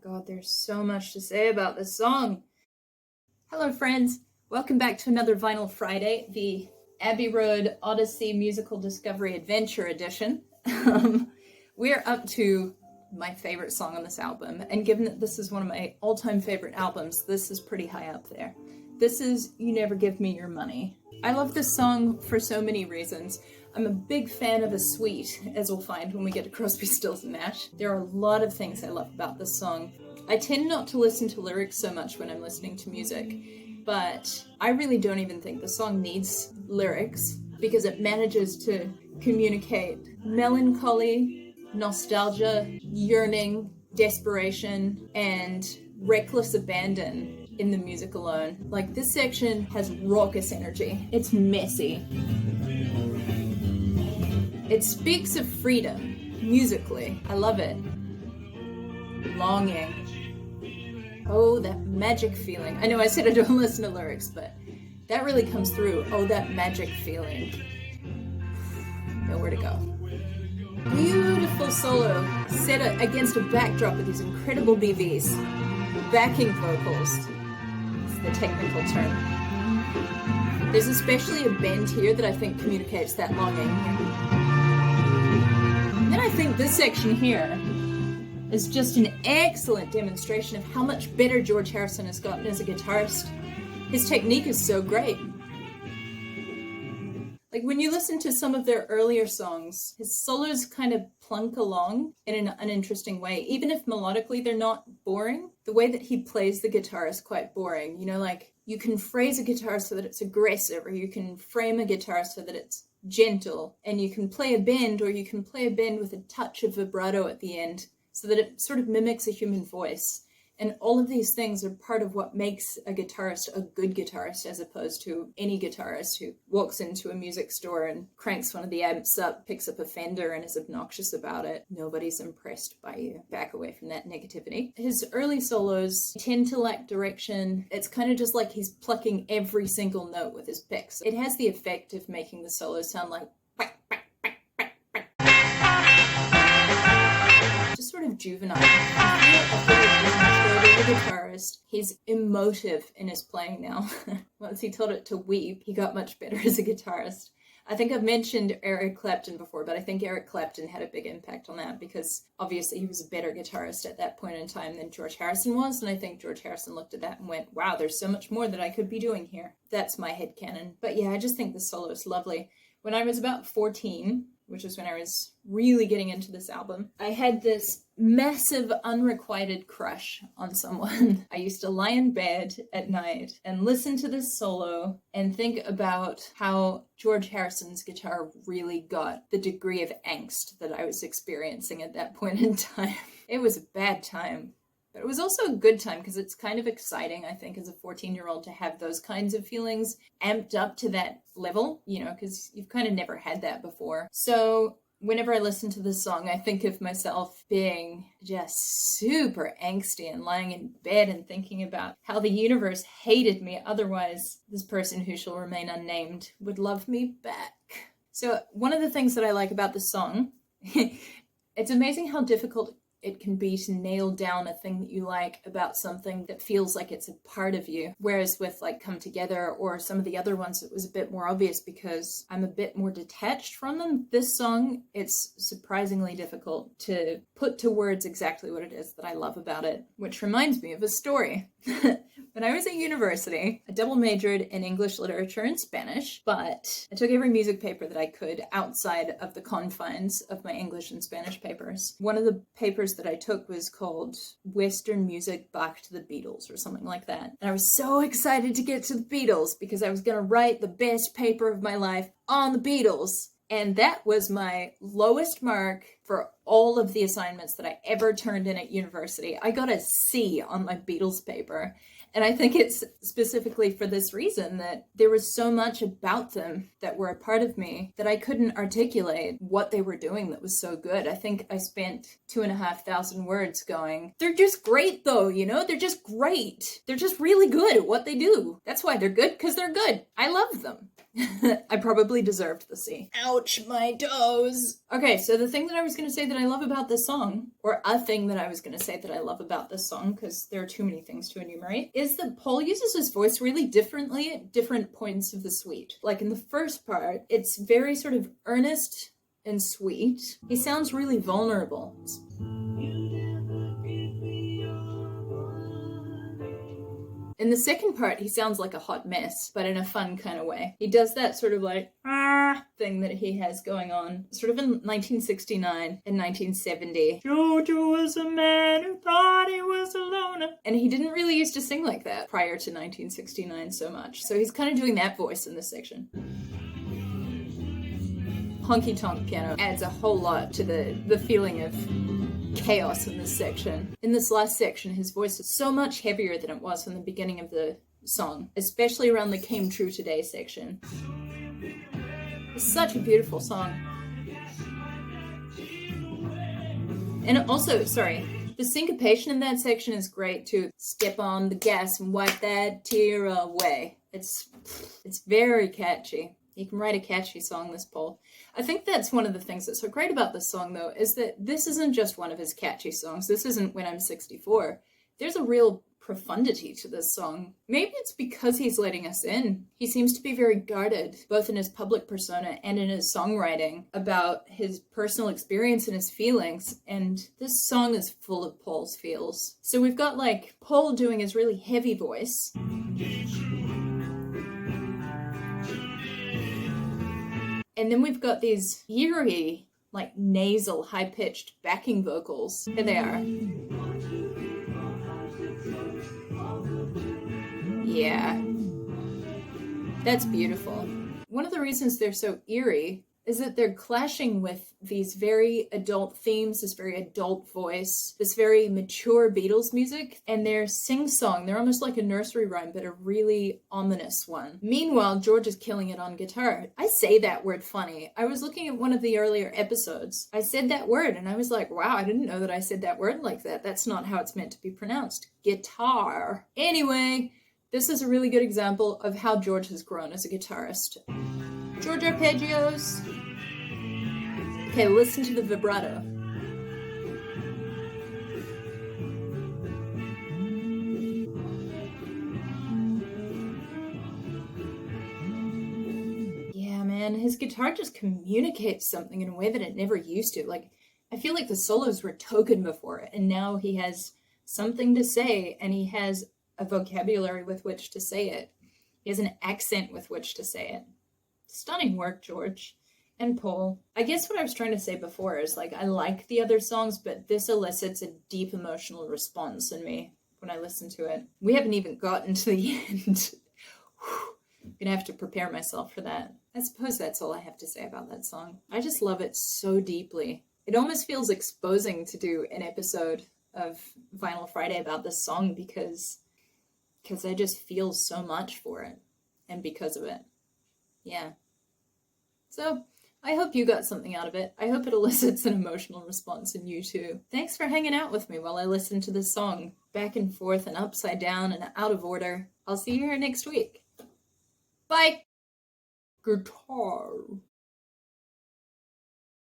god, there's so much to say about this song. Hello friends, welcome back to another Vinyl Friday, the Abbey Road Odyssey Musical Discovery Adventure Edition. We're up to my favorite song on this album, and given that this is one of my all-time favorite albums, this is pretty high up there. This is You Never Give Me Your Money. I love this song for so many reasons. I'm a big fan of a suite, as we'll find when we get to Crosby, Stills, and Nash. There are a lot of things I love about this song. I tend not to listen to lyrics so much when I'm listening to music, but I really don't even think the song needs lyrics, because it manages to communicate melancholy, nostalgia, yearning, desperation, and reckless abandon in the music alone. Like, this section has raucous energy. It's messy. It speaks of freedom, musically. I love it. Longing. Oh, that magic feeling. I know I said I don't listen to lyrics, but that really comes through. Oh, that magic feeling. Nowhere to go. Beautiful solo set against a backdrop of these incredible BVs. Backing vocals is the technical term. There's especially a bend here that I think communicates that longing. And then I think this section here is just an excellent demonstration of how much better George Harrison has gotten as a guitarist. His technique is so great. Like, when you listen to some of their earlier songs, his solos kind of plunk along in an uninteresting way. Even if melodically they're not boring, the way that he plays the guitar is quite boring. You know, like, you can phrase a guitar so that it's aggressive, or you can frame a guitar so that it's gentle, and you can play a bend, or you can play a bend with a touch of vibrato at the end, so that it sort of mimics a human voice. And all of these things are part of what makes a guitarist a good guitarist, as opposed to any guitarist who walks into a music store and cranks one of the amps up, picks up a Fender, and is obnoxious about it. Nobody's impressed by you. Back away from that negativity. His early solos tend to lack direction. It's kind of just like he's plucking every single note with his picks. It has the effect of making the solos sound like just sort of juvenile. The guitarist. He's emotive in his playing now. Once he told it to weep, he got much better as a guitarist. I think I've mentioned Eric Clapton before, but I think Eric Clapton had a big impact on that, because obviously he was a better guitarist at that point in time than George Harrison was, and I think George Harrison looked at that and went, wow, there's so much more that I could be doing here. That's my headcanon. But yeah, I just think the solo is lovely. When I was about 14, which is when I was really getting into this album, I had this massive unrequited crush on someone. I used to lie in bed at night and listen to this solo and think about how George Harrison's guitar really got the degree of angst that I was experiencing at that point in time. It was a bad time. But it was also a good time, because it's kind of exciting, I think, as a 14-year-old to have those kinds of feelings amped up to that level, you know, because you've kind of never had that before. So whenever I listen to this song, I think of myself being just super angsty and lying in bed and thinking about how the universe hated me. Otherwise, this person who shall remain unnamed would love me back. So one of the things that I like about this song, it's amazing how difficult it can be to nail down a thing that you like about something that feels like it's a part of you. Whereas with like Come Together or some of the other ones, it was a bit more obvious because I'm a bit more detached from them. This song, it's surprisingly difficult to put to words exactly what it is that I love about it, which reminds me of a story. When I was at university, I double majored in English literature and Spanish, but I took every music paper that I could outside of the confines of my English and Spanish papers. One of the papers that I took was called Western Music Back to the Beatles or something like that. And I was so excited to get to the Beatles because I was going to write the best paper of my life on the Beatles. And that was my lowest mark for all of the assignments that I ever turned in at university. I got a C on my Beatles paper. And I think it's specifically for this reason, that there was so much about them that were a part of me that I couldn't articulate what they were doing that was so good. I think I spent 2,500 words going, they're just great though, you know? They're just great. They're just really good at what they do. That's why they're good, because they're good. I love them. I probably deserved the C. Ouch, my toes. Okay, so the thing that I was was going to say that I love about this song, or a thing that I was going to say that I love about this song, because there are too many things to enumerate, is that Paul uses his voice really differently at different points of the suite. Like in the first part, it's very sort of earnest and sweet. He sounds really vulnerable. In the second part, he sounds like a hot mess, but in a fun kind of way. He does that sort of like, thing that he has going on, sort of in 1969 and 1970. Jojo was a man who thought he was a loner. And he didn't really used to sing like that prior to 1969 so much. So he's kind of doing that voice in this section. Honky tonk piano adds a whole lot to the feeling of chaos in this section. In this last section, his voice is so much heavier than it was in the beginning of the song, especially around the Came True Today section. It's such a beautiful song. And also, the syncopation in that section is great too. Step on the gas and wipe that tear away. It's very catchy. You can write a catchy song, this Paul. I think that's one of the things that's so great about this song, though, is that this isn't just one of his catchy songs. This isn't When I'm 64. There's a real profundity to this song. Maybe it's because he's letting us in. He seems to be very guarded, both in his public persona and in his songwriting, about his personal experience and his feelings, and this song is full of Paul's feels. So we've got, like, Paul doing his really heavy voice. And then we've got these eerie, like, nasal, high-pitched backing vocals. Here they are. Yeah. That's beautiful. One of the reasons they're so eerie is that they're clashing with these very adult themes, this very adult voice, this very mature Beatles music, and they're sing-song. They're almost like a nursery rhyme, but a really ominous one. Meanwhile, George is killing it on guitar. I say that word funny. I was looking at one of the earlier episodes. I said that word, and I was like, wow, I didn't know that I said that word like that. That's not how it's meant to be pronounced. Guitar. Anyway, this is a really good example of how George has grown as a guitarist. George arpeggios. Okay, listen to the vibrato. Yeah, man, his guitar just communicates something in a way that it never used to. Like, I feel like the solos were token before, and now he has something to say, and he has a vocabulary with which to say it. He has an accent with which to say it. Stunning work, George. And Paul. I guess what I was trying to say before is, like, I like the other songs, but this elicits a deep emotional response in me when I listen to it. We haven't even gotten to the end. I'm gonna have to prepare myself for that. I suppose that's all I have to say about that song. I just love it so deeply. It almost feels exposing to do an episode of Vinyl Friday about this song because I just feel so much for it, and because of it. Yeah. So, I hope you got something out of it. I hope it elicits an emotional response in you too. Thanks for hanging out with me while I listen to this song, back and forth and upside down and out of order. I'll see you here next week. Bye! Guitar.